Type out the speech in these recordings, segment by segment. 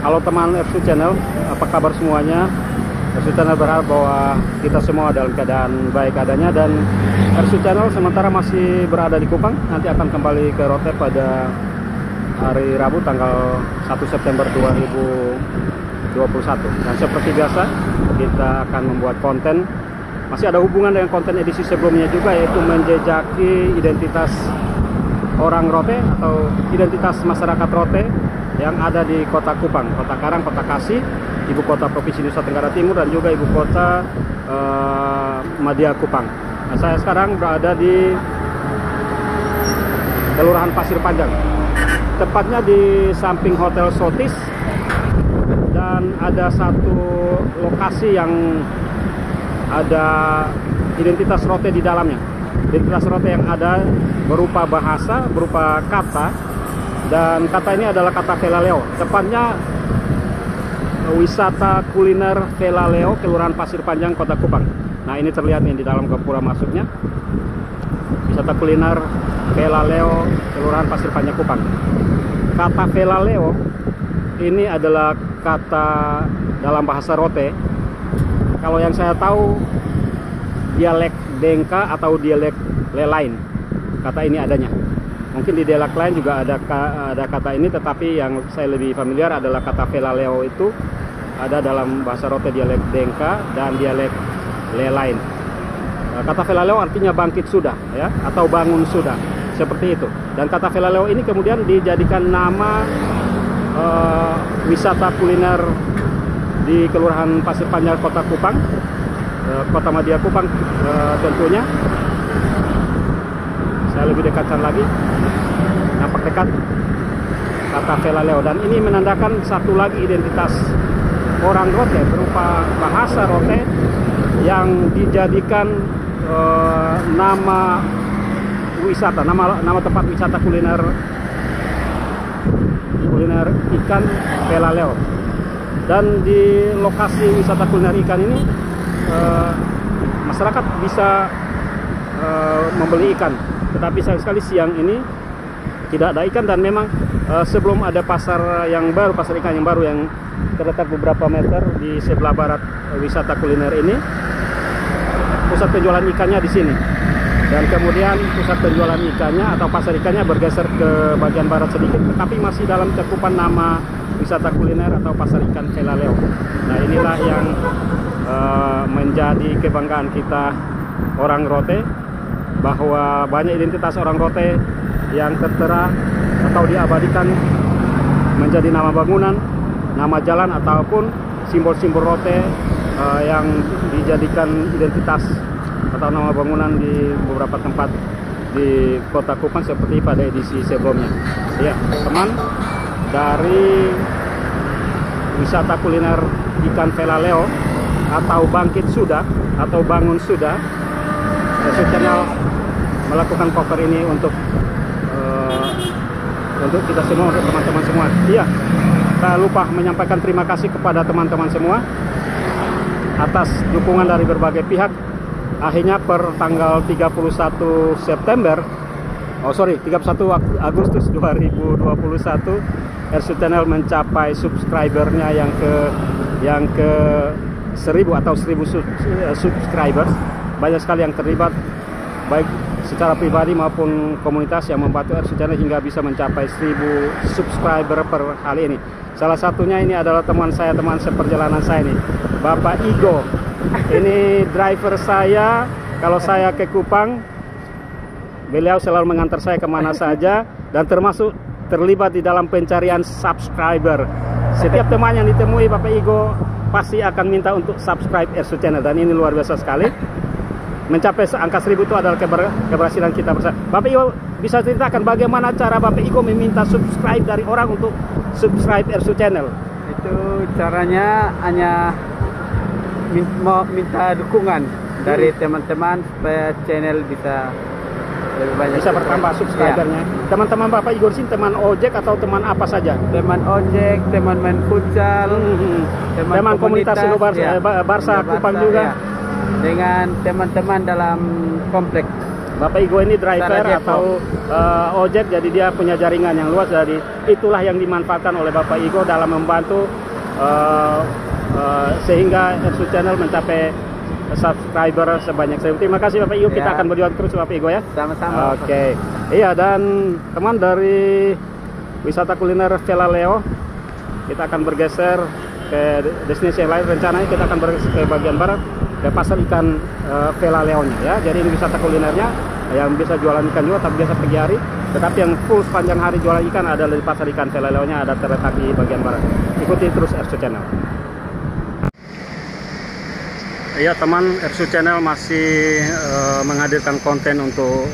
Halo teman Ersu Channel, apa kabar semuanya? Ersu Channel berharap bahwa kita semua dalam keadaan baik adanya, dan Ersu Channel sementara masih berada di Kupang. Nanti akan kembali ke Rote pada hari Rabu tanggal 1 September 2021. Dan seperti biasa kita akan membuat konten, masih ada hubungan dengan konten edisi sebelumnya juga, yaitu menjejaki identitas orang Rote atau identitas masyarakat Rote yang ada di Kota Kupang, Kota Karang, Kota Kasih, ibu kota Provinsi Nusa Tenggara Timur, dan juga ibu kota Madya Kupang. Nah, saya sekarang berada di Kelurahan Pasir Panjang, tepatnya di samping Hotel Sotis, dan ada satu lokasi yang ada identitas Rote di dalamnya. Identitas Rote yang ada berupa bahasa, berupa kata, dan kata ini adalah kata Velaleo. Tepatnya wisata kuliner Velaleo, Kelurahan Pasir Panjang, Kota Kupang. Nah, ini terlihat nih di dalam gapura masuknya. Wisata kuliner Velaleo, Kelurahan Pasir Panjang, Kupang. Kata Velaleo ini adalah kata dalam bahasa Rote. Kalau yang saya tahu, dialek Dengka atau dialek Lelain, kata ini adanya. Mungkin di dialek lain juga ada kata ini, tetapi yang saya lebih familiar adalah kata Velaleo itu ada dalam bahasa Rote, dialek Dengka dan dialek Lelain. Kata Velaleo artinya bangkit sudah, ya, atau bangun sudah, seperti itu. Dan kata Velaleo ini kemudian dijadikan nama wisata kuliner di Kelurahan Pasir Panjang, Kota Kupang, Kota Madya Kupang tentunya. Saya lebih dekatkan lagi, nampak dekat kata Velaleo, dan ini menandakan satu lagi identitas orang Rote berupa bahasa Rote yang dijadikan nama wisata, nama tempat wisata kuliner ikan Velaleo. Dan di lokasi wisata kuliner ikan ini masyarakat bisa membeli ikan. Tetapi sayang sekali siang ini tidak ada ikan, dan memang sebelum ada pasar yang baru, pasar ikan yang baru yang terletak beberapa meter di sebelah barat wisata kuliner ini, pusat penjualan ikannya di sini. Dan kemudian pusat penjualan ikannya atau pasar ikannya bergeser ke bagian barat sedikit, tetapi masih dalam cakupan nama wisata kuliner atau pasar ikan Velaleo. Nah, inilah yang menjadi kebanggaan kita orang Rote, bahwa banyak identitas orang Rote yang tertera atau diabadikan menjadi nama bangunan, nama jalan, ataupun simbol-simbol Rote yang dijadikan identitas atau nama bangunan di beberapa tempat di Kota Kupang seperti pada edisi sebelumnya. Ya, teman, dari wisata kuliner ikan Velaleo atau bangkit sudah atau bangun sudah, Ersu Channel melakukan cover ini untuk kita semua, untuk teman-teman semua. Iya, tak lupa menyampaikan terima kasih kepada teman-teman semua atas dukungan dari berbagai pihak. Akhirnya per tanggal 31 Agustus 2021, Ersu Channel mencapai subscribernya yang ke 1000 atau 1000 subscribers. Banyak sekali yang terlibat, baik secara pribadi maupun komunitas, yang membantu Ersu Channel hingga bisa mencapai 1000 subscriber per kali ini. Salah satunya ini adalah teman saya, teman seperjalanan saya ini, Bapak Igo. Ini driver saya. Kalau saya ke Kupang, beliau selalu mengantar saya kemana saja, dan termasuk terlibat di dalam pencarian subscriber. Setiap teman yang ditemui Bapak Igo pasti akan minta untuk subscribe Ersu Channel, dan ini luar biasa sekali. Mencapai angka 1000 itu adalah keberhasilan kita bersama. Bapak Igo bisa ceritakan bagaimana cara Bapak Igo meminta subscribe dari orang untuk subscribe Ersu Channel? Itu caranya hanya minta dukungan dari teman-teman supaya channel bisa lebih banyak, bisa bertambah subscribernya. Teman-teman Bapak Igo sini teman ojek atau teman apa saja? Teman ojek, teman main futsal, teman komunitas Barsa Kupang juga. Dengan teman-teman dalam kompleks Bapak Igo ini driver Sarajevo. atau ojek, jadi dia punya jaringan yang luas. Jadi itulah yang dimanfaatkan oleh Bapak Igo dalam membantu sehingga Ersu Channel mencapai subscriber sebanyak 1000. Terima kasih Bapak Igo. Kita Ya. akan berjuang terus Bapak Igo ya. Sama-sama. Oke. Iya, dan teman dari wisata kuliner Vela Leo, kita akan bergeser ke destinasi yang lain. Rencananya kita akan bergeser ke bagian barat, ke pasar ikan Vela Leonya ya. Jadi ini wisata kulinernya yang bisa jualan ikan juga, tapi biasa pagi hari. Tetapi yang full sepanjang hari jualan ikan adalah di pasar ikan Vela Leonya, ada terletak di bagian barat. Ikuti terus Ersu Channel. Iya teman, Ersu Channel masih menghadirkan konten untuk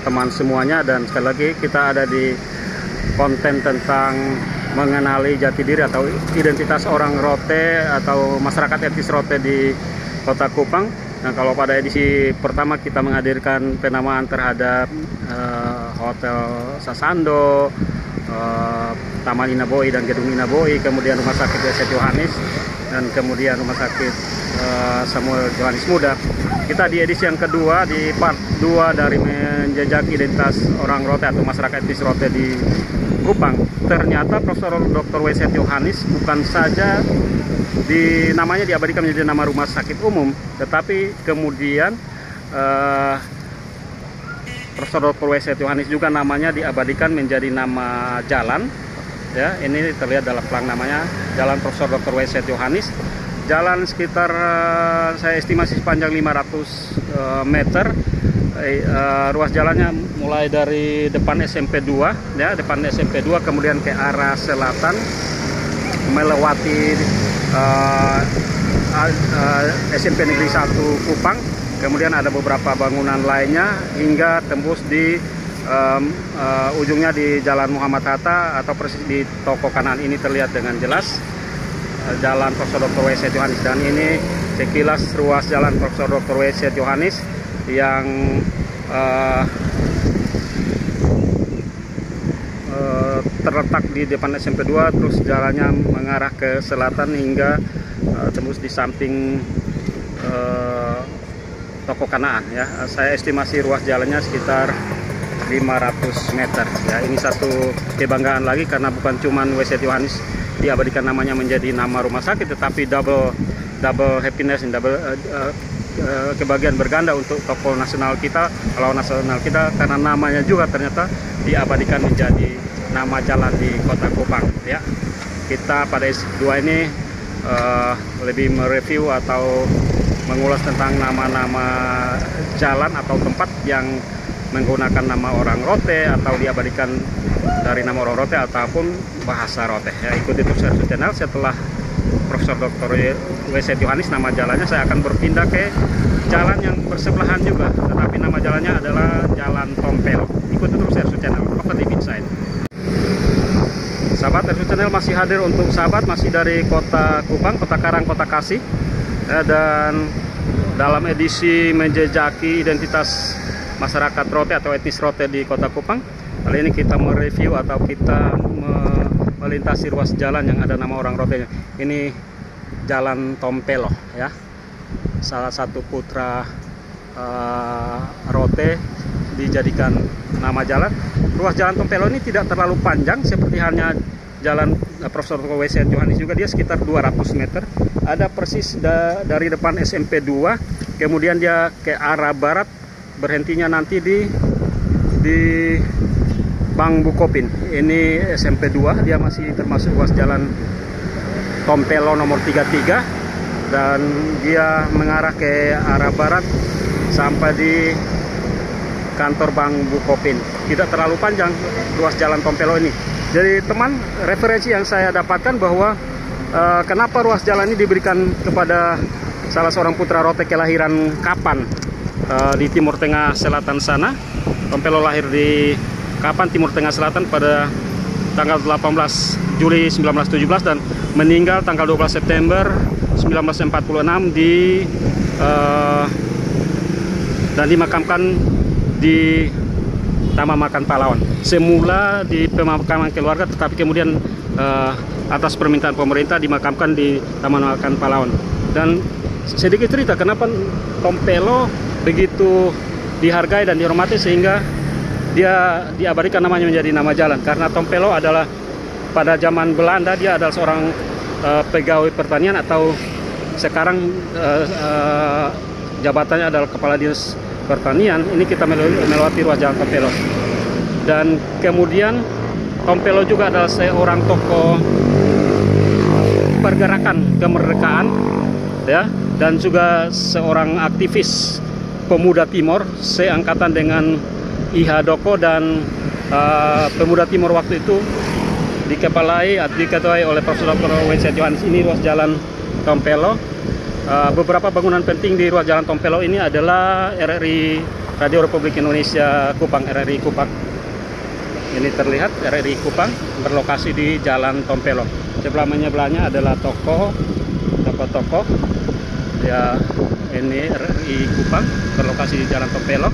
teman semuanya, dan sekali lagi kita ada di konten tentang mengenali jati diri atau identitas orang Rote atau masyarakat etnis Rote di Kota Kupang. Nah, kalau pada edisi pertama kita menghadirkan penamaan terhadap Hotel Sasando, Taman Inaboi dan Gedung Inaboi, kemudian Rumah Sakit St. Yohanes, dan kemudian Rumah Sakit Samuel Johannes Muda. Kita di edisi yang kedua, di part 2 dari menjejak identitas orang Rote atau masyarakat etnis Rote di Kupang. Ternyata Profesor Dr. W. St. Yohanes bukan saja namanya diabadikan menjadi nama rumah sakit umum, tetapi kemudian Profesor Dr. W. St. Yohanes juga namanya diabadikan menjadi nama jalan. Ya, ini terlihat dalam pelang namanya, Jalan Profesor Dr. W. St. Yohanes. Jalan sekitar saya estimasi sepanjang 500 meter. Ruas jalannya mulai dari depan SMP 2 ya, depan SMP 2 kemudian ke arah selatan melewati SMP Negeri 1 Kupang, kemudian ada beberapa bangunan lainnya hingga tembus di ujungnya di Jalan Muhammad Hatta, atau persis di toko kanan ini terlihat dengan jelas Jalan Profesor Dr. W. St. Yohanes. Dan ini sekilas ruas Jalan Profesor Dr. W. St. Yohanes yang terletak di depan SMP 2, terus jalannya mengarah ke selatan hingga tembus di samping toko Kanaan ya. Saya estimasi ruas jalannya sekitar 500 meter ya. Ini satu kebanggaan lagi karena bukan cuman W. St. Yohanes diabadikan namanya menjadi nama rumah sakit, tetapi double happiness, double kebahagiaan berganda untuk tokoh nasional kita, pahlawan nasional kita, karena namanya juga ternyata diabadikan menjadi nama jalan di Kota Kupang ya. Kita pada S2 ini lebih mereview atau mengulas tentang nama-nama jalan atau tempat yang menggunakan nama orang Rote atau diabadikan dari nama orang Rote ataupun bahasa Rote ya. Ikuti terus Ersu Channel. Setelah Profesor Dr. W. St. Yohanes, nama jalannya saya akan berpindah ke jalan yang bersebelahan juga, tetapi nama jalannya adalah Jalan Tompelo. Ikuti terus Ersu Channel. Over the Inside. Sahabat, Ersu Channel masih hadir untuk sahabat, masih dari Kota Kupang, Kota Karang, Kota Kasih ya, dan dalam edisi menjejaki identitas masyarakat Rote atau etnis Rote di Kota Kupang. Kali ini kita mereview atau kita melintasi ruas jalan yang ada nama orang Rote. Ini Jalan Tompelo ya, salah satu putra Rote dijadikan nama jalan. Ruas Jalan Tompelo ini tidak terlalu panjang seperti halnya Jalan Profesor W. St. Yohanes juga, dia sekitar 200 meter. Ada persis dari depan SMP 2, kemudian dia ke arah barat, berhentinya nanti di Bang Bukopin. Ini SMP 2, dia masih termasuk ruas Jalan Tompelo nomor 33, dan dia mengarah ke arah barat sampai di kantor Bang Bukopin. Tidak terlalu panjang ruas Jalan Tompelo ini. Jadi teman, referensi yang saya dapatkan bahwa kenapa ruas jalan ini diberikan kepada salah seorang putra Rote kelahiran Kapan di Timur Tengah Selatan sana. Tompelo lahir di Kapan, Timur Tengah Selatan pada tanggal 18 Juli 1917 dan meninggal tanggal 12 September 1946 dan dimakamkan di Taman Makam Pahlawan. Semula di pemakaman keluarga, tetapi kemudian atas permintaan pemerintah dimakamkan di Taman Makam Pahlawan. Dan sedikit cerita kenapa Tompelo begitu dihargai dan dihormati sehingga dia diabadikan namanya menjadi nama jalan. Karena Tompelo adalah pada zaman Belanda dia adalah seorang pegawai pertanian, atau sekarang jabatannya adalah Kepala Dinas Pertanian. Ini kita melewati ruas jalan Tompelo. Dan kemudian Tompelo juga adalah seorang tokoh pergerakan kemerdekaan, ya, dan juga seorang aktivis pemuda Timor seangkatan dengan I Hadoko, dan pemuda Timor waktu itu diketuai oleh Profesor Dr. Wenceslaus Johannes. Ini ruas jalan Tompelo. Beberapa bangunan penting di ruas jalan Tompelo ini adalah RRI Radio Republik Indonesia Kupang, RRI Kupang. Ini terlihat RRI Kupang berlokasi di Jalan Tompelo. Sebelahnya adalah toko ya, ini RRI Kupang berlokasi di Jalan Tompelo.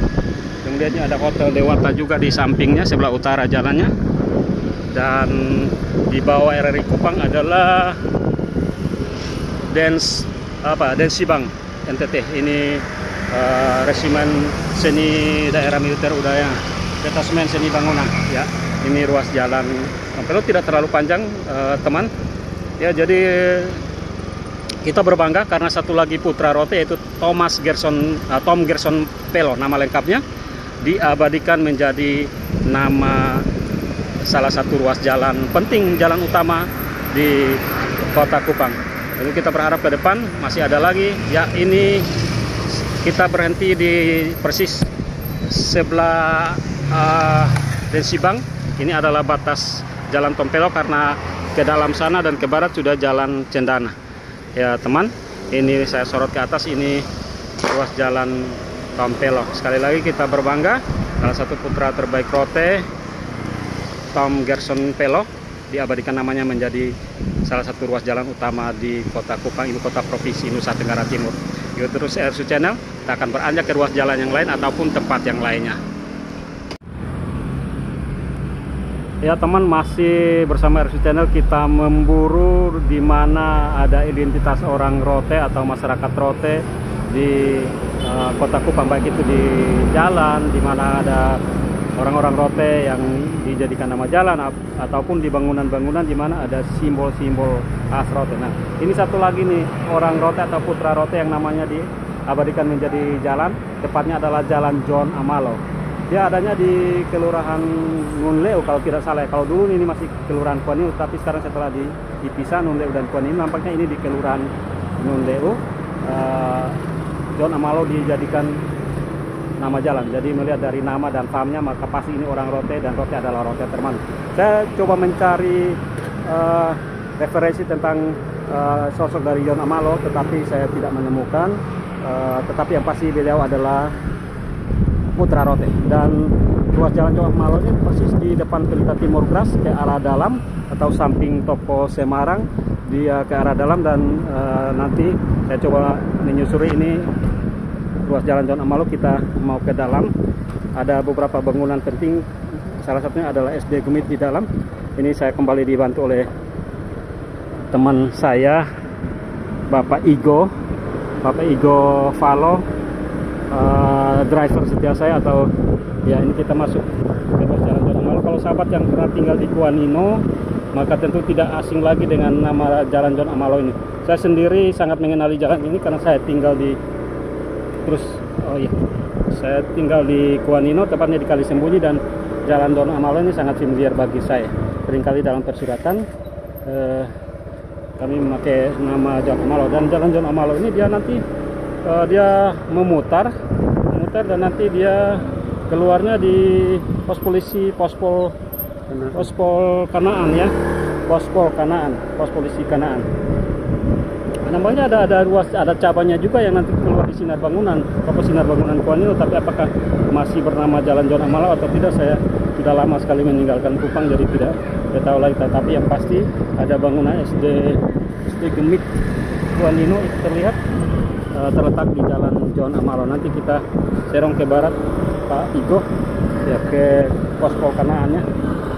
Kemudian ada Hotel Dewata juga di sampingnya sebelah utara jalannya. Dan di bawah RRI Kupang adalah Densibang NTT. Ini Resimen Seni Daerah Militer Udaya, Detasmen Seni Bangunan, ya. Ini ruas jalan Tompelo tidak terlalu panjang, teman. Ya, jadi kita berbangga karena satu lagi putra Rote, yaitu Tom Gerson Pelo, nama lengkapnya, diabadikan menjadi nama salah satu ruas jalan penting, jalan utama di Kota Kupang. Jadi kita berharap ke depan masih ada lagi. Ya, ini kita berhenti di persis sebelah Densibang. Ini adalah batas jalan Tompelo, karena ke dalam sana dan ke barat sudah jalan Cendana. Ya teman, ini saya sorot ke atas, ini ruas jalan Tompelo. Sekali lagi kita berbangga, salah satu putra terbaik Rote, Tom Gerson Pelo, diabadikan namanya menjadi salah satu ruas jalan utama di Kota Kupang, ibu kota provinsi Nusa Tenggara Timur. Yuk terus RSU Channel, kita akan beranjak ke ruas jalan yang lain ataupun tempat yang lainnya. Ya teman, masih bersama RSU Channel, kita memburu di mana ada identitas orang Rote atau masyarakat Rote di Kota Kupang, baik itu di jalan di mana ada orang-orang Rote yang dijadikan nama jalan, ataupun di bangunan-bangunan di mana ada simbol-simbol khas Rote. Nah, ini satu lagi nih orang Rote atau putra Rote yang namanya diabadikan menjadi jalan, tepatnya adalah Jalan John Amalo. Dia adanya di Kelurahan Ngunleu kalau tidak salah. Kalau dulu ini masih Kelurahan Kuaninu, tapi sekarang setelah dipisah Ngunleu dan Kuaninu, nampaknya ini di Kelurahan Ngunleu. John Amalo dijadikan nama jalan. Jadi melihat dari nama dan famnya, maka pasti ini orang Rote, dan Rote adalah Rote Termanu. Saya coba mencari referensi tentang sosok dari John Amalo, tetapi saya tidak menemukan. Tetapi yang pasti beliau adalah putra Rote. Dan ruas jalan John Amalo ini persis di depan Pelita Timur Gras ke arah dalam, atau samping toko Semarang, dia ke arah dalam. Dan nanti saya coba menyusuri ini ruas jalan John Amalo, kita mau ke dalam. Ada beberapa bangunan penting, salah satunya adalah SD Gemit di dalam. Ini saya kembali dibantu oleh teman saya, Bapak Igo Valo, driver setia saya. Atau ya, ini kita masuk ke ruas jalan John Amalo. Kalau sahabat yang pernah tinggal di Kuaninu, maka tentu tidak asing lagi dengan nama Jalan John Amalo ini. Saya sendiri sangat mengenali jalan ini karena saya tinggal di saya tinggal di Kuaninu, tepatnya di Kali Sembunyi, dan Jalan John Amalo ini sangat familiar bagi saya. Seringkali dalam persuratan kami memakai nama John Amalo. Dan Jalan John Amalo ini dia nanti dia memutar, dan nanti dia keluarnya di pos polisi, Pospol Kanaan, ya, Pospol Kanaan, pos polisi Kanaan. Namanya ada cabangnya juga yang nanti keluar di Sinar Bangunan, toko Sinar Bangunan Kuaninu. Tapi apakah masih bernama Jalan John Amalo atau tidak, saya sudah lama sekali meninggalkan Kupang, jadi tidak tahu lagi. Tapi yang pasti ada bangunan SD Gemit Kuaninu itu terlihat terletak di Jalan John Amalo. Nanti kita serong ke barat, Pak Igo, ya, ke Pospol Kanaannya.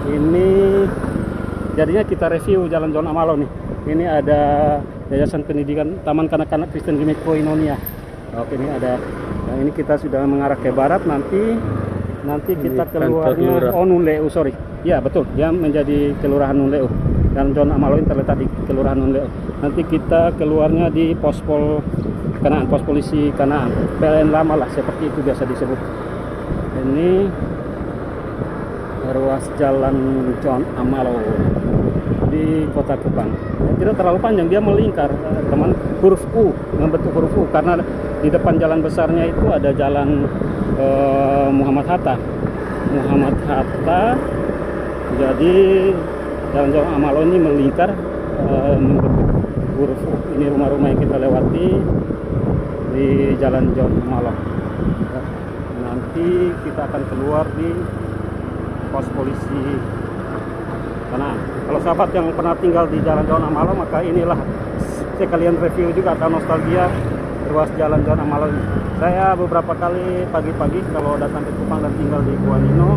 Ini jadinya kita review Jalan John Amalo nih. Ini ada Yayasan Pendidikan Taman Kanak-kanak Kristen Gemit Koinonia. Oke, ini ada Nah, ini kita sudah mengarah ke barat, nanti kita keluarnya Nunleu, sorry. Ya betul, dia menjadi kelurahan Nunleu. Dan John Amalo ini terletak di kelurahan Nunleu. Nanti kita keluarnya di pos Kanaan, pos polisi Kanaan, PLN lama lah, seperti itu biasa disebut. Ini ruas jalan John Amalo di Kota Kupang. Tidak terlalu panjang, dia melingkar, teman, huruf U, membentuk huruf U, karena di depan jalan besarnya itu ada jalan Muhammad Hatta. Jadi jalan John Amalo ini melingkar membentuk huruf U. Ini rumah-rumah yang kita lewati di jalan John Amalo. Nanti kita akan keluar di pos polisi Kanaan. Kalau sahabat yang pernah tinggal di jalan John Amalo, maka inilah sekalian review juga atau nostalgia ruas jalan John Amalo ini. Saya beberapa kali pagi-pagi kalau datang ke Kupang dan tinggal di Guanino,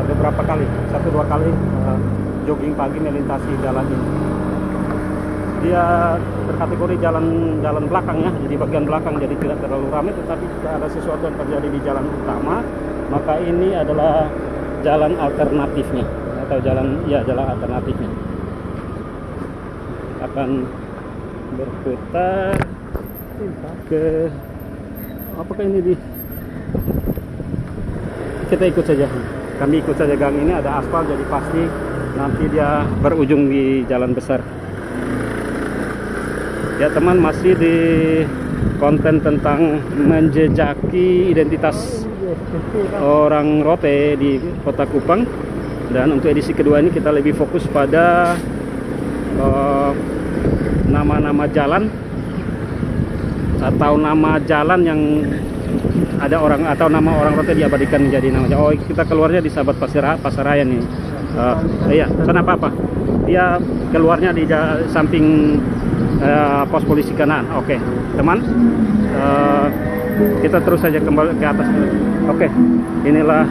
beberapa kali, 1-2 kali jogging pagi melintasi jalan ini. Dia berkategori jalan belakang ya, jadi bagian belakang, jadi tidak terlalu ramai. Tetapi jika ada sesuatu yang terjadi di jalan utama, maka ini adalah jalan alternatifnya atau jalan alternatifnya. Akan berputar ke apakah ini kita ikut saja. Kami ikut saja gang ini, ada aspal, jadi pasti nanti dia berujung di jalan besar. Ya teman, masih di konten tentang menjejaki identitas orang Rote di Kota Kupang. Dan untuk edisi kedua ini kita lebih fokus pada nama-nama jalan atau nama jalan yang ada orang atau nama orang Rote diabadikan menjadi nama. Oh, kita keluarnya di Sahabat Pasaraya nih. Iya, kenapa apa? Dia keluarnya di samping pos polisi Kanaan. Oke, teman, kita terus saja kembali ke atas. Oke, inilah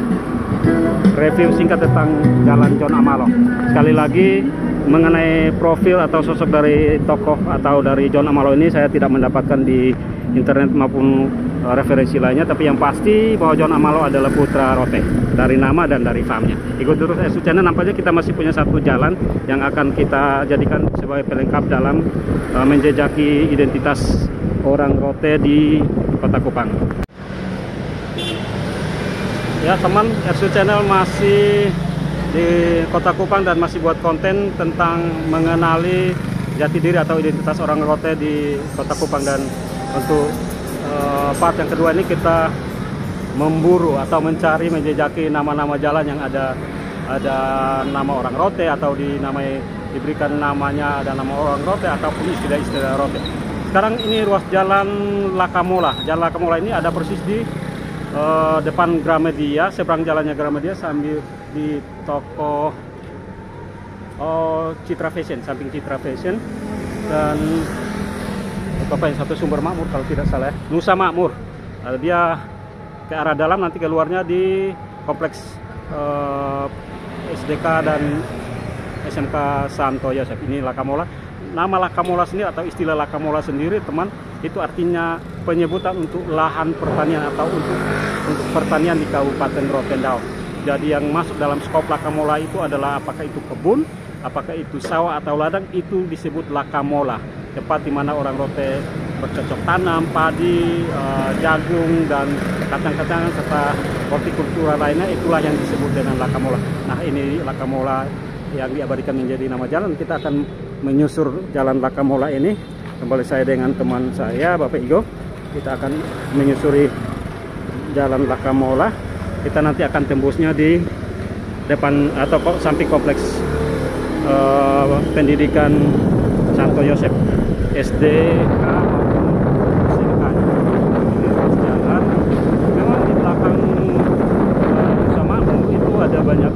review singkat tentang jalan John Amalo. Sekali lagi, mengenai profil atau sosok dari tokoh atau dari John Amalo ini saya tidak mendapatkan di internet maupun referensi lainnya, tapi yang pasti bahwa John Amalo adalah putra Rote dari nama dan dari famnya. Ikut terus SU Channel, nampaknya kita masih punya satu jalan yang akan kita jadikan sebagai pelengkap dalam menjejaki identitas orang Rote di Kota Kupang. Ya teman, SU Channel masih di Kota Kupang dan masih buat konten tentang mengenali jati diri atau identitas orang Rote di Kota Kupang. Dan untuk part yang kedua ini kita memburu atau mencari menjejaki nama-nama jalan yang ada nama orang Rote atau diberikan namanya ada nama orang Rote ataupun istilah-istilah Rote. Sekarang ini ruas jalan Lakamola. Jalan Lakamola ini ada persis di depan Gramedia, seberang jalannya Gramedia sambil di toko Citra Fashion, samping Citra Fashion, dan apa yang satu Sumber Makmur kalau tidak salah, Nusa Makmur. Dia ke arah dalam, nanti keluarnya di kompleks SDK dan SMK Santo Yosef. Ini Lakamola. Nama Lakamola sendiri atau istilah Lakamola sendiri, teman, itu artinya penyebutan untuk lahan pertanian atau untuk pertanian di Kabupaten Rotendao. Jadi yang masuk dalam skop Lakamola itu adalah apakah itu kebun, apakah itu sawah atau ladang, itu disebut Lakamola. Tempat di mana orang Rote bercocok tanam, padi, jagung, dan kacang-kacangan serta hortikultura lainnya, itulah yang disebut dengan Lakamola. Nah, ini Lakamola yang diabadikan menjadi nama jalan. Kita akan menyusur jalan Lakamola ini. Kembali saya dengan teman saya, Bapak Igo. Kita akan menyusuri jalan Lakamola. Kita nanti akan tembusnya di depan atau samping kompleks pendidikan Santo Yosef, SDK maupun SMK. Ini ruas jalan. Memang di belakang sama itu ada banyak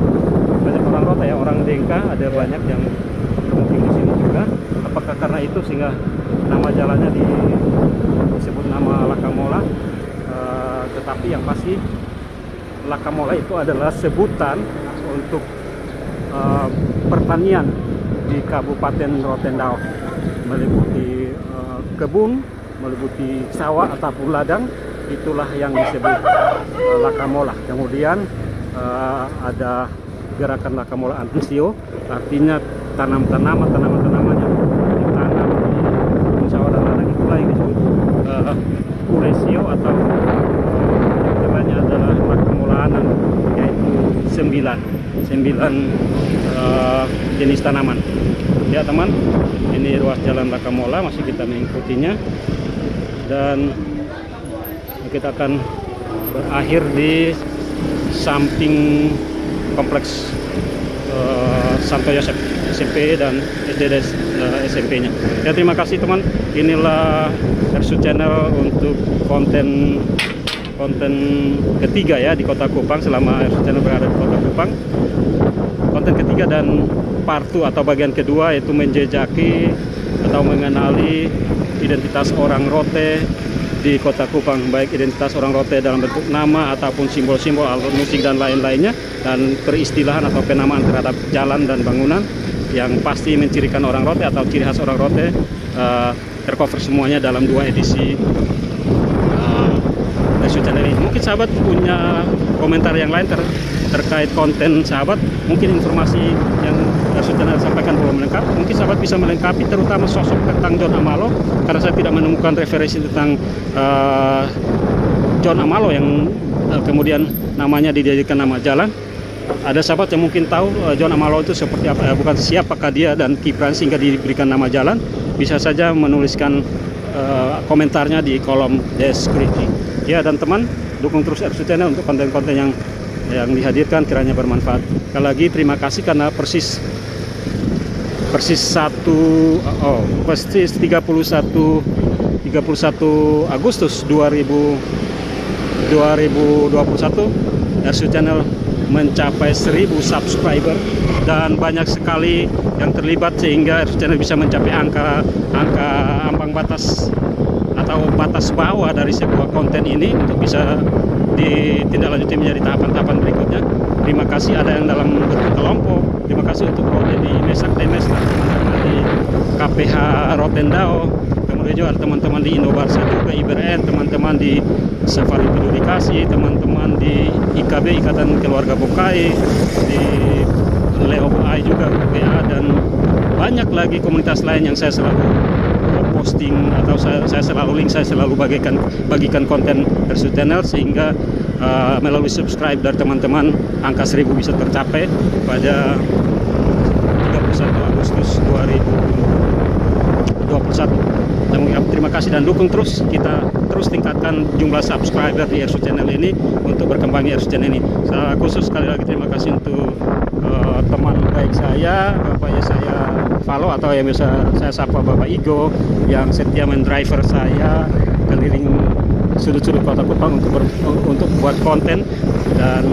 orang Rote ya, orang Dengka, ada banyak yang bermukim di sini juga. Apakah karena itu sehingga nama jalannya disebut nama Lakamola? Tetapi yang pasti Lakamola itu adalah sebutan untuk pertanian di Kabupaten Rotendao, meliputi kebun, meliputi sawah ataupun ladang, itulah yang disebut lakamola. Kemudian ada gerakan lakamola antensio, artinya tanaman-tanaman yang ditanam di sawah dan ladang, itulah yang disebut kuresio, atau namanya adalah lakamola anan, yaitu 9 jenis tanaman. Ya teman, ini ruas jalan Lakamola, masih kita mengikutinya, dan kita akan berakhir di samping kompleks Santo Yosef SMP dan SD SMP-nya. Ya, terima kasih teman. Inilah Ersu Channel untuk konten ketiga ya di Kota Kupang, selama Ersu Channel berada di Kota Kupang. Konten ketiga dan part 2 atau bagian kedua, yaitu menjejaki atau mengenali identitas orang Rote di Kota Kupang, baik identitas orang Rote dalam bentuk nama ataupun simbol-simbol, alat musik dan lain-lainnya, dan peristilahan atau penamaan terhadap jalan dan bangunan yang pasti mencirikan orang Rote atau ciri khas orang Rote, tercover semuanya dalam 2 edisi Ersu Channel ini. Mungkin sahabat punya komentar yang lain terkait konten sahabat, mungkin informasi yang Ersu Channel sampaikan belum lengkap, mungkin sahabat bisa melengkapi, terutama sosok tentang John Amalo, karena saya tidak menemukan referensi tentang John Amalo yang kemudian namanya dijadikan nama jalan. Ada sahabat yang mungkin tahu John Amalo itu seperti apa, bukan siapakah dia dan kiprah sehingga diberikan nama jalan, bisa saja menuliskan komentarnya di kolom deskripsi. Ya, dan teman, dukung terus Ersu Channel untuk konten-konten yang dihadirkan, kiranya bermanfaat. Sekali lagi terima kasih karena persis 31 Agustus 2021 Ersu Channel mencapai 1000 subscriber, dan banyak sekali yang terlibat sehingga Ersu Channel bisa mencapai angka ambang batas atau batas bawah dari sebuah konten ini untuk bisa ditindaklanjuti menjadi tahapan-tahapan berikutnya. Terima kasih ada yang dalam bentuk kelompok, terima kasih untuk Rote di Mesak Demes, teman-teman di KPH Rotendao, kemudian juga ada teman-teman di Indobarsa juga, IBRN, teman-teman di Safari Peduli Kasih, teman-teman di IKB, Ikatan Keluarga Bokai, di Leo Boai juga, WA, dan banyak lagi komunitas lain yang saya selalu posting atau saya selalu link, saya selalu bagikan konten Ersu Channel, sehingga melalui subscribe dari teman-teman angka 1000 bisa tercapai pada 31 Agustus 2021. Dan terima kasih dan dukung terus, kita terus tingkatkan jumlah subscriber di Ersu Channel ini untuk berkembangnya Ersu Channel ini. Secara khusus sekali lagi terima kasih untuk teman baik saya, bapaknya saya follow atau yang bisa saya sapa Bapak Igo, yang setia mendriver saya keliling sudut-sudut Kota Kupang untuk buat konten, dan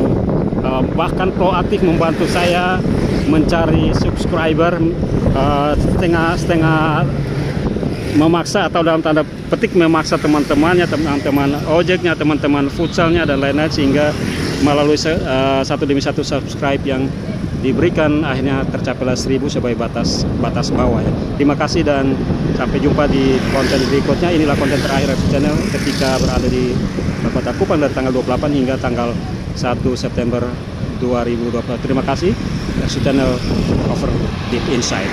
bahkan proaktif membantu saya mencari subscriber, setengah memaksa atau dalam tanda petik memaksa teman-temannya, teman-teman ojeknya, teman-teman futsalnya dan lain-lain, sehingga melalui satu demi satu subscribe yang diberikan akhirnya tercapailah 1000 sebagai batas bawah ya. Terima kasih dan sampai jumpa di konten berikutnya. Inilah konten terakhir Ersu Channel ketika berada di Kota Kupang dari tanggal 28 hingga tanggal 1 September 2020. Terima kasih. Ersu Channel over deep inside.